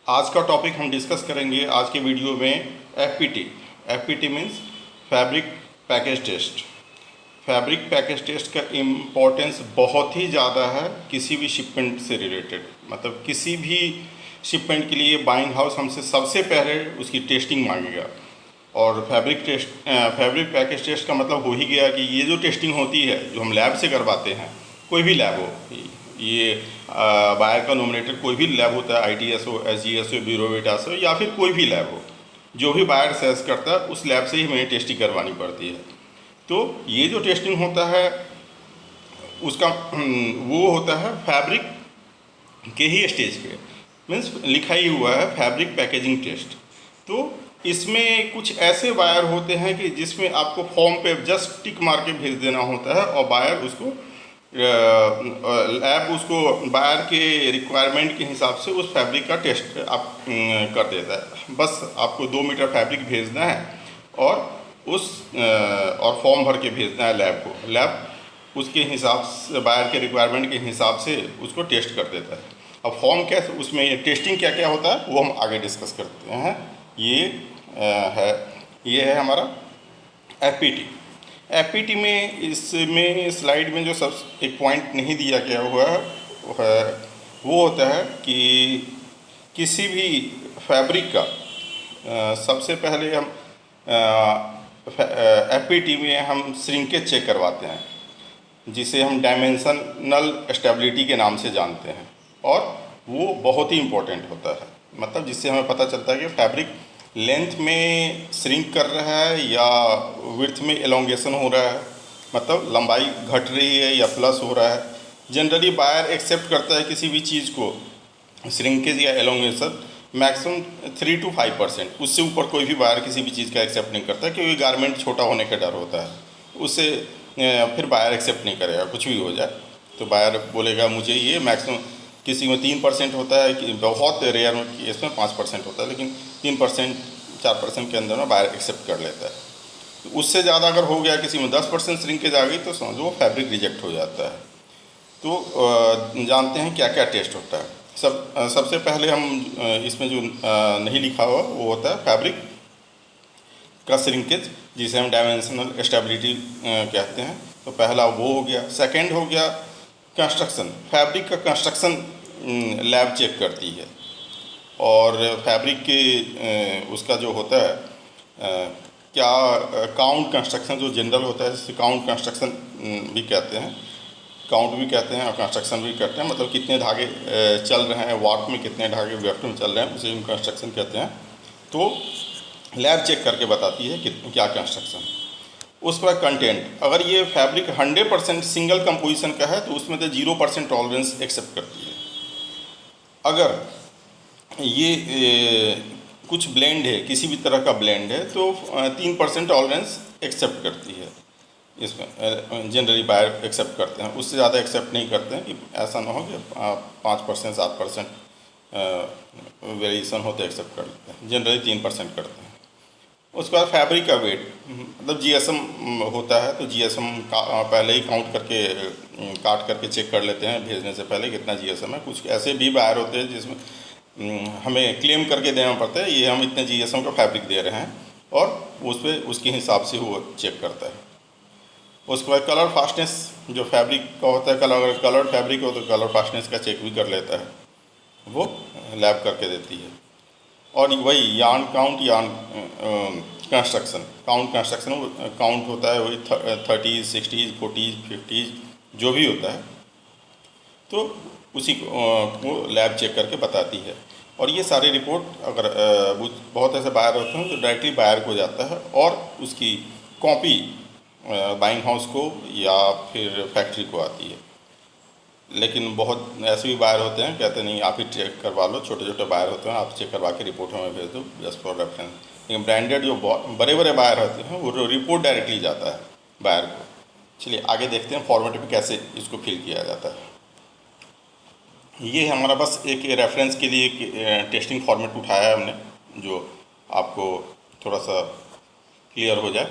आज का टॉपिक हम डिस्कस करेंगे आज के वीडियो में FPT. FPT means fabric package test. Fabric package test का इम्पोर्टेंस बहुत ही ज़्यादा है किसी भी शिपमेंट से रिलेटेड। मतलब किसी भी शिपमेंट के लिए बाइंग हाउस हमसे सबसे पहले उसकी टेस्टिंग मांगेगा। और फैब्रिक पैकेज टेस्ट का मतलब हो ही गया कि ये जो टेस्टिंग होती है जो हम लैब से करवाते हैं, कोई भी लैब हो, ये बायर का नॉमिनेटेड कोई भी लैब होता है, ITS हो, SGS हो, ब्यूरो वेटास हो, या फिर कोई भी लैब हो, जो भी बायर सेल्स करता है उस लैब से ही हमें टेस्टिंग करवानी पड़ती है। तो ये जो टेस्टिंग होता है उसका वो होता है फैब्रिक के ही स्टेज पे, मीन्स लिखा ही हुआ है फैब्रिक पैकेजिंग टेस्ट। तो इसमें कुछ ऐसे बायर होते हैं कि जिसमें आपको फॉर्म पे जस्ट टिक मार के भेज देना होता है और बायर उसको लैब उसको बायर के रिक्वायरमेंट के हिसाब से उस फैब्रिक का टेस्ट आप कर देता है। बस आपको 2 मीटर फैब्रिक भेजना है और और फॉर्म भर के भेजना है लैब को। लैब उसके हिसाब से बायर के रिक्वायरमेंट के हिसाब से उसको टेस्ट कर देता है। अब फॉर्म कैसे, उसमें टेस्टिंग क्या क्या होता है वो हम आगे डिस्कस करते हैं। ये है हमारा एफपीटी। एफपीटी में इसमें स्लाइड में जो सब एक पॉइंट नहीं दिया गया हुआ है वो होता है कि किसी भी फैब्रिक का सबसे पहले हम एफपीटी में हम श्रिंकेज चेक करवाते हैं, जिसे हम डायमेंशनल स्टेबिलिटी के नाम से जानते हैं। और वो बहुत ही इम्पोर्टेंट होता है, मतलब जिससे हमें पता चलता है कि फैब्रिक लेंथ में श्रिंक कर रहा है या विड्थ में एलोंगेशन हो रहा है, मतलब लंबाई घट रही है या प्लस हो रहा है। जनरली बायर एक्सेप्ट करता है किसी भी चीज़ को श्रिंकेज या एलोंगेशन मैक्सिमम 3 to 5%, उससे ऊपर कोई भी बायर किसी भी चीज़ का एक्सेप्ट नहीं करता, क्योंकि गारमेंट छोटा होने का डर होता है। उससे फिर बायर एक्सेप्ट नहीं करेगा, कुछ भी हो जाए तो बायर बोलेगा मुझे ये मैक्सिमम, किसी में 3% होता है कि बहुत रेयर केस में 5% होता है, लेकिन 3% 4% के अंदर में बायर एक्सेप्ट कर लेता है। तो उससे ज़्यादा अगर हो गया, किसी में 10% श्रिंकेज आ गई तो समझो वो फैब्रिक रिजेक्ट हो जाता है। तो जानते हैं क्या क्या टेस्ट होता है। सबसे पहले हम इसमें जो नहीं लिखा हुआ वो होता है फैब्रिक का श्रिंकेज, जिसे हम डायमेंशनल स्टेबिलिटी कहते हैं। तो पहला वो हो गया। सेकंड हो गया कंस्ट्रक्शन। फैब्रिक का कंस्ट्रक्शन लैब चेक करती है। और फैब्रिक के उसका जो होता है क्या काउंट कंस्ट्रक्शन जो जनरल होता है, जिसे काउंट कंस्ट्रक्शन भी कहते हैं, काउंट भी कहते हैं और कंस्ट्रक्शन भी कहते हैं। मतलब कितने धागे चल रहे हैं वार्प में, कितने धागे वेफ्ट में चल रहे हैं, उसे हम कंस्ट्रक्शन कहते हैं। तो लैब चेक करके बताती है कि क्या कंस्ट्रक्शन। उसके बाद कंटेंट, अगर ये फैब्रिक 100% सिंगल कंपोजिशन का है तो उसमें तो 0% टॉलरेंस एक्सेप्ट करती है। अगर ये कुछ ब्लेंड है, किसी भी तरह का ब्लेंड है, तो 3% टॉलरेंस एक्सेप्ट करती है। इसमें जनरली बायर एक्सेप्ट करते हैं, उससे ज़्यादा एक्सेप्ट नहीं करते हैं कि ऐसा ना हो कि 5% 7% वेरिएशन हो तो एक्सेप्ट कर लेते हैं। जनरली 3% करते हैं। उसके बाद फैब्रिक का वेट, मतलब GSM होता है, तो GSM पहले ही काउंट करके काट करके चेक कर लेते हैं भेजने से पहले कितना GSM है। कुछ ऐसे भी बायर होते हैं जिसमें हमें क्लेम करके देना पड़ता है ये हम इतने GSM का फैब्रिक दे रहे हैं, और उस पर उसके हिसाब से वो चेक करता है। उसके बाद कलर फास्टनेस जो फैब्रिक का होता है, अगर कलर फैब्रिक हो तो कलर फास्टनेस का चेक भी कर लेता है, वो लैब करके देती है। और वही yarn count, yarn construction, count होता है वही 30s 60s 40s 50s जो भी होता है, तो उसी को लैब चेक करके बताती है। और ये सारी रिपोर्ट अगर बहुत ऐसे बायर होते हैं तो डायरेक्टली बायर को जाता है और उसकी कॉपी बाइंग हाउस को या फिर फैक्ट्री को आती है। लेकिन बहुत ऐसे भी बायर होते हैं कहते नहीं आप ही चेक करवा लो, छोटे छोटे बायर होते हैं आप चेक करवा के रिपोर्ट हमें भेज दो जस्ट फॉर रेफरेंस। लेकिन ब्रांडेड जो बड़े बड़े बायर होते हैं वो रिपोर्ट डायरेक्टली जाता है बायर को। चलिए आगे देखते हैं फॉर्मेट में कैसे इसको फिल किया जाता है। ये हमारा बस एक रेफरेंस के लिए एक टेस्टिंग फॉर्मेट उठाया है हमने, जो आपको थोड़ा सा क्लियर हो जाए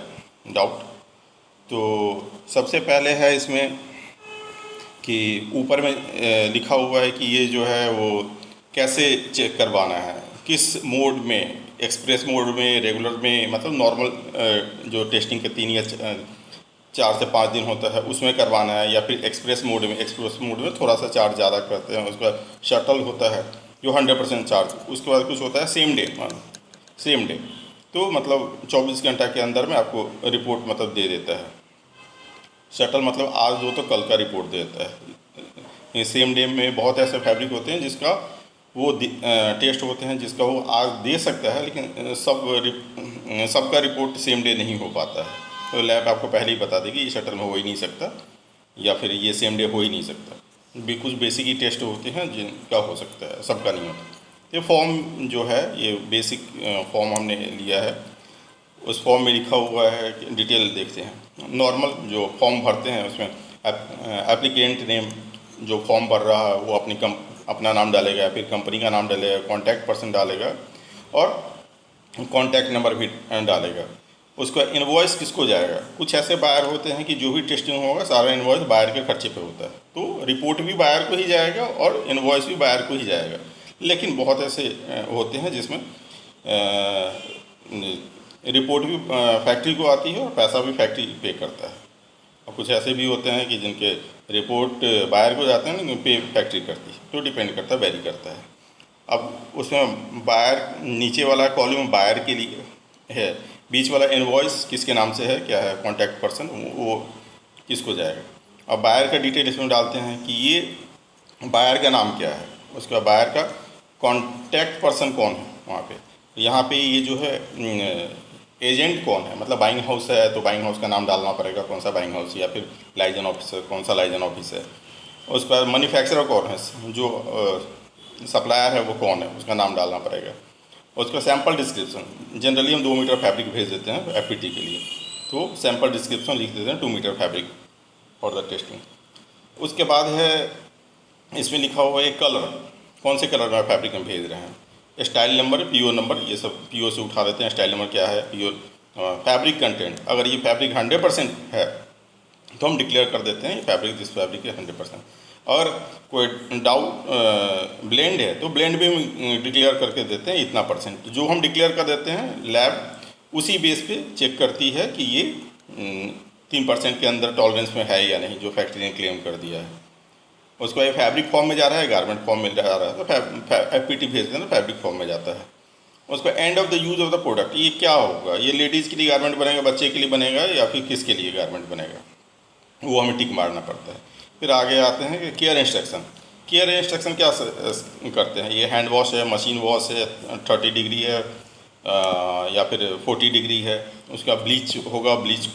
डाउट। तो सबसे पहले है इसमें कि ऊपर में लिखा हुआ है कि ये जो है वो कैसे चेक करवाना है, किस मोड में, एक्सप्रेस मोड में, रेगुलर में, मतलब नॉर्मल जो टेस्टिंग के 3 या 4 से 5 दिन होता है उसमें करवाना है, या फिर एक्सप्रेस मोड में। एक्सप्रेस मोड में थोड़ा सा चार्ज ज़्यादा करते हैं। उसके बाद शटल होता है जो 100% चार्ज। उसके बाद कुछ होता है सेम डे, तो मतलब 24 घंटा के अंदर में आपको रिपोर्ट मतलब दे देता है। शटल मतलब आज दो तो कल का रिपोर्ट देता है। सेम डे में बहुत ऐसे फैब्रिक होते हैं जिसका वो टेस्ट होते हैं जिसका वो आज दे सकता है, लेकिन सबका रिपोर्ट सेम डे नहीं हो पाता है। तो लैब आपको पहले ही बता देगी ये शटल में हो ही नहीं सकता, या फिर ये सेम डे हो ही नहीं सकता। भी कुछ बेसिक ही टेस्ट होते हैं जिनका हो सकता है, सबका नहीं होता। ये फॉर्म जो है, ये बेसिक फॉर्म हमने लिया है। उस फॉर्म में लिखा हुआ है कि डिटेल देखते हैं। नॉर्मल जो फॉर्म भरते हैं उसमें एप्लीकेंट नेम, जो फॉर्म भर रहा है वो अपना नाम डालेगा, फिर कंपनी का नाम डालेगा, कॉन्टैक्ट पर्सन डालेगा और कॉन्टैक्ट नंबर भी डालेगा। उसका इनवॉइस किसको जाएगा। कुछ ऐसे बायर होते हैं कि जो भी टेस्टिंग होगा सारा इनवॉइस बायर के खर्चे पे होता है, तो रिपोर्ट भी बायर को ही जाएगा और इनवॉइस भी बायर को ही जाएगा। लेकिन बहुत ऐसे होते हैं जिसमें रिपोर्ट भी फैक्ट्री को आती है और पैसा भी फैक्ट्री पे करता है। और कुछ ऐसे भी होते हैं कि जिनके रिपोर्ट बायर को जाते हैं लेकिन पे फैक्ट्री करती है। तो डिपेंड करता है, वेरी करता है। अब उसमें बायर नीचे वाला कॉलम बायर के लिए है, बीच वाला इनवॉइस किसके नाम से है, क्या है, कॉन्टैक्ट पर्सन, वो किसको जाएगा। अब बायर का डिटेल इसमें डालते हैं कि ये बायर का नाम क्या है, उसके बाद बायर का कॉन्टैक्ट पर्सन कौन है वहाँ पे। यहाँ पे ये जो है एजेंट कौन है, मतलब बाइंग हाउस है तो बाइंग हाउस का नाम डालना पड़ेगा, कौन सा बाइंग हाउस, या फिर लाइजन ऑफिस है, कौन सा लाइजन ऑफिस है। उसके बाद मैन्युफैक्चरर कौन है, जो सप्लायर है वो कौन है, उसका नाम डालना पड़ेगा। उसका सैम्पल डिस्क्रिप्शन, जनरली हम 2 मीटर फैब्रिक भेज देते हैं एफपीटी के लिए, तो सैम्पल डिस्क्रिप्शन लिख देते हैं 2 metre fabric for the testing. उसके बाद है इसमें लिखा हुआ है कलर, कौन से कलर में फैब्रिक हम भेज रहे हैं, स्टाइल नंबर, पीओ नंबर, ये सब पीओ से उठा देते हैं। स्टाइल नंबर क्या है, पीओ, फैब्रिक कंटेंट, अगर ये फैब्रिक 100% है तो हम डिक्लेयर कर देते हैं ये फैब्रिक, दिस फैब्रिक है 100%। और कोई डाउट ब्लेंड है तो ब्लेंड भी हम डिक्लेयर करके देते हैं इतना परसेंट। जो हम डिक्लेयर कर देते हैं लैब उसी बेस पे चेक करती है कि ये 3% के अंदर टॉलरेंस में है या नहीं, जो फैक्ट्री ने क्लेम कर दिया है। उसको ये फैब्रिक फॉर्म में जा रहा है, गारमेंट फॉर्म में जा रहा है, तो एफपीटी भेजते हैं तो फैब्रिक फॉर्म में जाता है। उसका end of the use of the product, ये क्या होगा, ये लेडीज़ के लिए गारमेंट बनेगा, बच्चे के लिए बनेगा, या फिर किसके लिए गारमेंट बनेगा, वो हमें टिक मारना पड़ता है। फिर आगे आते हैं कि केयर इंस्ट्रक्शन। केयर इंस्ट्रक्शन क्या करते हैं, ये हैंड वॉश है, मशीन वॉश है, 30 डिग्री है या फिर 40 डिग्री है। उसका ब्लीच होगा, ब्लीच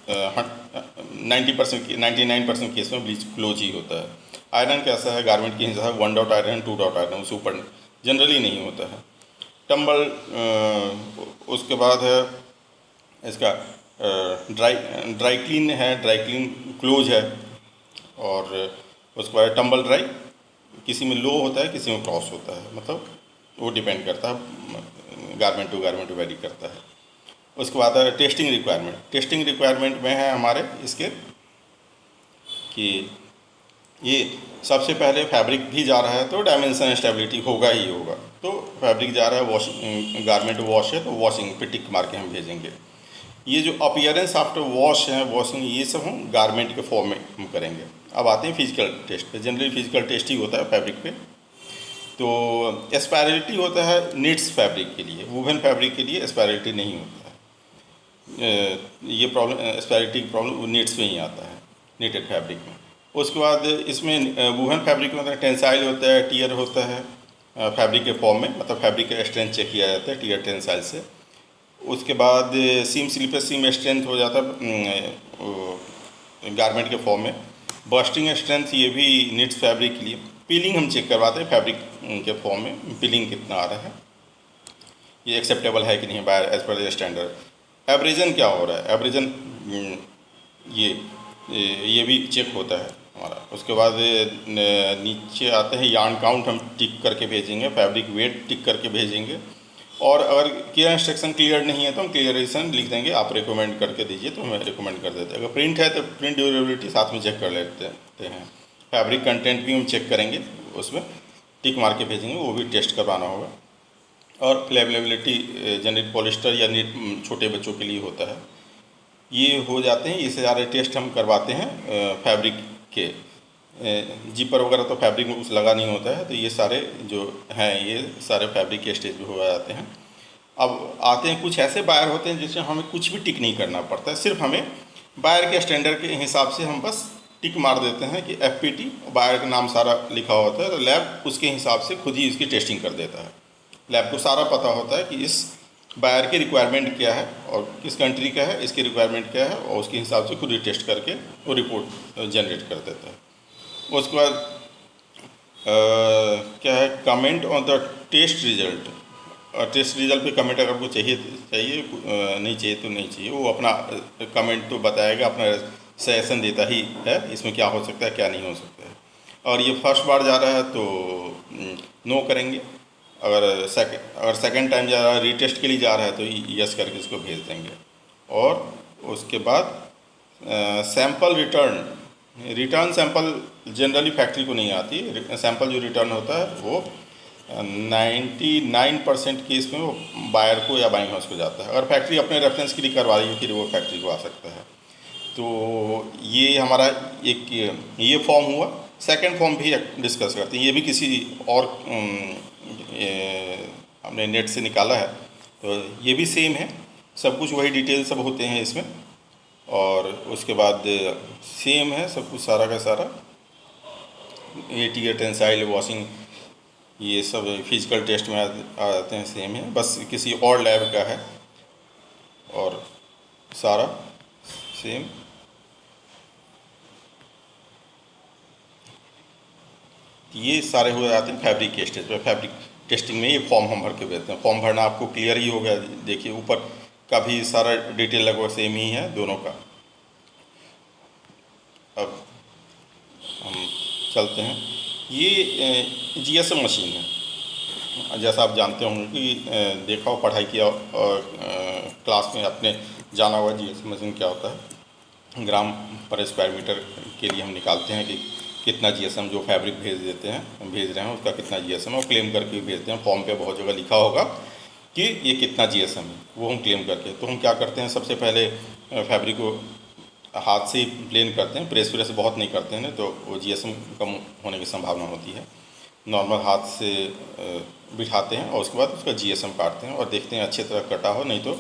99% केस में ब्लीच क्लोज ही होता है। आयरन कैसा है, गारमेंट के हिसाब से 1 डॉट आयरन, 2 डॉट आयरन, उससे ऊपर जनरली नहीं होता है। टंबल, उसके बाद है इसका ड्राई क्लीन है, ड्राई क्लीन क्लोज है। और उसके बाद टंबल ड्राई, किसी में लो होता है, किसी में क्रॉस होता है, मतलब वो डिपेंड करता है, गारमेंट टू गारमेंट वेरी करता है। उसके बाद है टेस्टिंग रिक्वायरमेंट। टेस्टिंग रिक्वायरमेंट में है हमारे इसके कि ये सबसे पहले फैब्रिक भी जा रहा है तो डायमेंशन स्टेबिलिटी होगा ही होगा। तो फैब्रिक जा रहा है, वॉशिंग, गारमेंट वॉश है तो वॉशिंग पे टिक मार के हम भेजेंगे। ये जो अपीयरेंस आफ्टर वॉश है, वॉशिंग, ये सब हम गारमेंट के फॉर्म में हम करेंगे। अब आते हैं फिजिकल टेस्ट पे। जनरली फिजिकल टेस्ट ही होता है फैब्रिक पे। तो एक्सपायरिटी होता है निट्स फैब्रिक के लिए, वूवन फैब्रिक के लिए एक्सपायरिटी नहीं होता है। ये प्रॉब्लम, एक्सपायरिटी की प्रॉब्लम निट्स में ही आता है, निटेड फैब्रिक में। उसके बाद इसमें वूवन फैब्रिक में होता है टेंसाइल होता है, टीयर होता है फैब्रिक के फॉर्म में, मतलब फैब्रिक का स्ट्रेंथ चेक किया जाता है टीयर टेंसाइल से। उसके बाद सीम स्लीपर सीम स्ट्रेंथ हो जाता है गारमेंट के फॉर्म में। बर्स्टिंग स्ट्रेंथ, ये भी निट्स फैब्रिक के लिए। पीलिंग हम चेक करवाते हैं फैब्रिक के फॉर्म में, पीलिंग कितना आ रहा है, ये एक्सेप्टेबल है कि नहीं by as per the standard. Abrasion क्या हो रहा है, एब्रेजन ये भी चेक होता है हमारा। उसके बाद नीचे आते हैं यार्न काउंट, हम टिक करके भेजेंगे, फैब्रिक वेट टिक करके भेजेंगे। और अगर केयर इंस्ट्रक्शन क्लियर नहीं है तो हम क्लियरेशन लिख देंगे, आप रिकमेंड करके दीजिए तो हमें रिकमेंड कर देते हैं। अगर प्रिंट है तो प्रिंट ड्यूरेबिलिटी साथ में चेक कर लेते हैं। फैब्रिक कंटेंट भी हम चेक करेंगे उसमें, टिक मार के भेजेंगे, वो भी टेस्ट करवाना होगा। और फ्लेमेबिलिटी जनरल पॉलिस्टर या छोटे बच्चों के लिए होता है, ये हो जाते हैं। ये सारे टेस्ट हम करवाते हैं फैब्रिक के। जीपर वगैरह तो फैब्रिक में कुछ लगा नहीं होता है, तो ये सारे जो हैं ये सारे फैब्रिक के स्टेज पे हो जाते हैं। अब आते हैं कुछ ऐसे बायर होते हैं जिसमें हमें कुछ भी टिक नहीं करना पड़ता है, सिर्फ हमें बायर के स्टैंडर्ड के हिसाब से हम बस टिक मार देते हैं कि FPT, बायर का नाम सारा लिखा होता है, तो लैब उसके हिसाब से खुद ही इसकी टेस्टिंग कर देता है। लैब को सारा पता होता है कि इस बायर की रिक्वायरमेंट क्या है और किस कंट्री का है, इसकी रिक्वायरमेंट क्या है, और उसके हिसाब से खुद ही टेस्ट करके वो रिपोर्ट जनरेट कर देता है। उसके बाद क्या है, comment on the test result. Test result पे कमेंट अगर आपको चाहिए नहीं चाहिए तो नहीं चाहिए, वो अपना कमेंट तो बताएगा, अपना सजेशन देता ही है इसमें क्या हो सकता है क्या नहीं हो सकता है। और ये फर्स्ट बार जा रहा है तो नो करेंगे, अगर सेकंड टाइम जा रहा है, रीटेस्ट के लिए जा रहा है, तो यस करके इसको भेज देंगे। और उसके बाद sample return sample generally factory को नहीं आती। सैंपल जो रिटर्न होता है वो 99% केस में वो बायर को या बाइंग हाउस को जाता है। अगर फैक्ट्री अपने रेफरेंस के लिए करवा रही है फिर वो फैक्ट्री को आ सकता है। तो ये हमारा एक ये फॉर्म हुआ। सेकंड फॉर्म भी डिस्कस करते हैं, ये भी किसी और हमने नेट से निकाला है, तो ये भी सेम है, सब कुछ वही डिटेल सब होते हैं इसमें। और उसके बाद सेम है सब कुछ सारा का सारा, ATA, टेंसाइल, वॉशिंग, ये सब फिजिकल टेस्ट में आ जाते हैं, सेम है, बस किसी और लैब का है और सारा सेम। ये सारे हो जाते हैं फैब्रिक के स्टेज पे। फैब्रिक टेस्टिंग में ये फॉर्म हम भर के भेजते हैं। फॉर्म भरना आपको क्लियर ही हो गया, देखिए ऊपर का भी सारा डिटेल लगभग सेम ही है दोनों का। अब हम चलते हैं, ये GSM मशीन है, जैसा आप जानते होंगे कि देखा हो, पढ़ाई किया और क्लास में आपने जाना हुआ GSM मशीन क्या होता है। ग्राम पर स्क्वायर मीटर के लिए हम निकालते हैं कि कितना GSM जो फैब्रिक भेज रहे हैं उसका कितना GSM है, और क्लेम करके भेजते हैं। फॉर्म पे बहुत जगह लिखा होगा कि ये कितना GSM है, वो हम क्लेम करके। तो हम क्या करते हैं, सबसे पहले फैब्रिक को हाथ से ही प्लेन करते हैं, प्रेस बहुत नहीं करते हैं, तो वो GSM कम होने की संभावना होती है। नॉर्मल हाथ से बिठाते हैं और उसके बाद उसका GSM काटते हैं और देखते हैं अच्छी तरह कटा हो, नहीं तो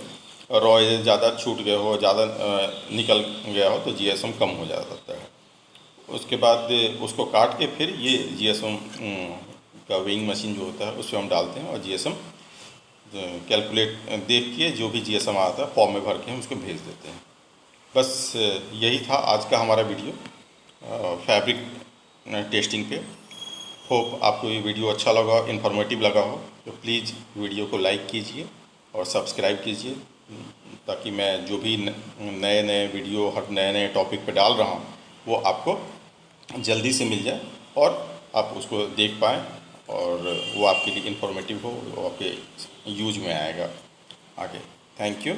रॉ ज़्यादा छूट गया हो, ज़्यादा निकल गया हो तो GSM कम हो जाता है। उसके बाद उसको काट के फिर ये GSM का वेइंग मशीन जो होता है उसमें हम डालते हैं और GSM कैलकुलेट देख के जो भी GSM आता है फॉर्म में भर के हम उसको भेज देते हैं। बस यही था आज का हमारा वीडियो फैब्रिक टेस्टिंग पे। होप आपको ये वीडियो अच्छा लगा, इन्फॉर्मेटिव लगा हो, तो प्लीज़ वीडियो को लाइक कीजिए और सब्सक्राइब कीजिए, ताकि मैं जो भी नए वीडियो हर नए टॉपिक पे डाल रहा हूँ वो आपको जल्दी से मिल जाए और आप उसको देख पाएँ और वो आपके लिए इन्फॉर्मेटिव हो, वो आपके यूज में आएगा आगे। Thank you.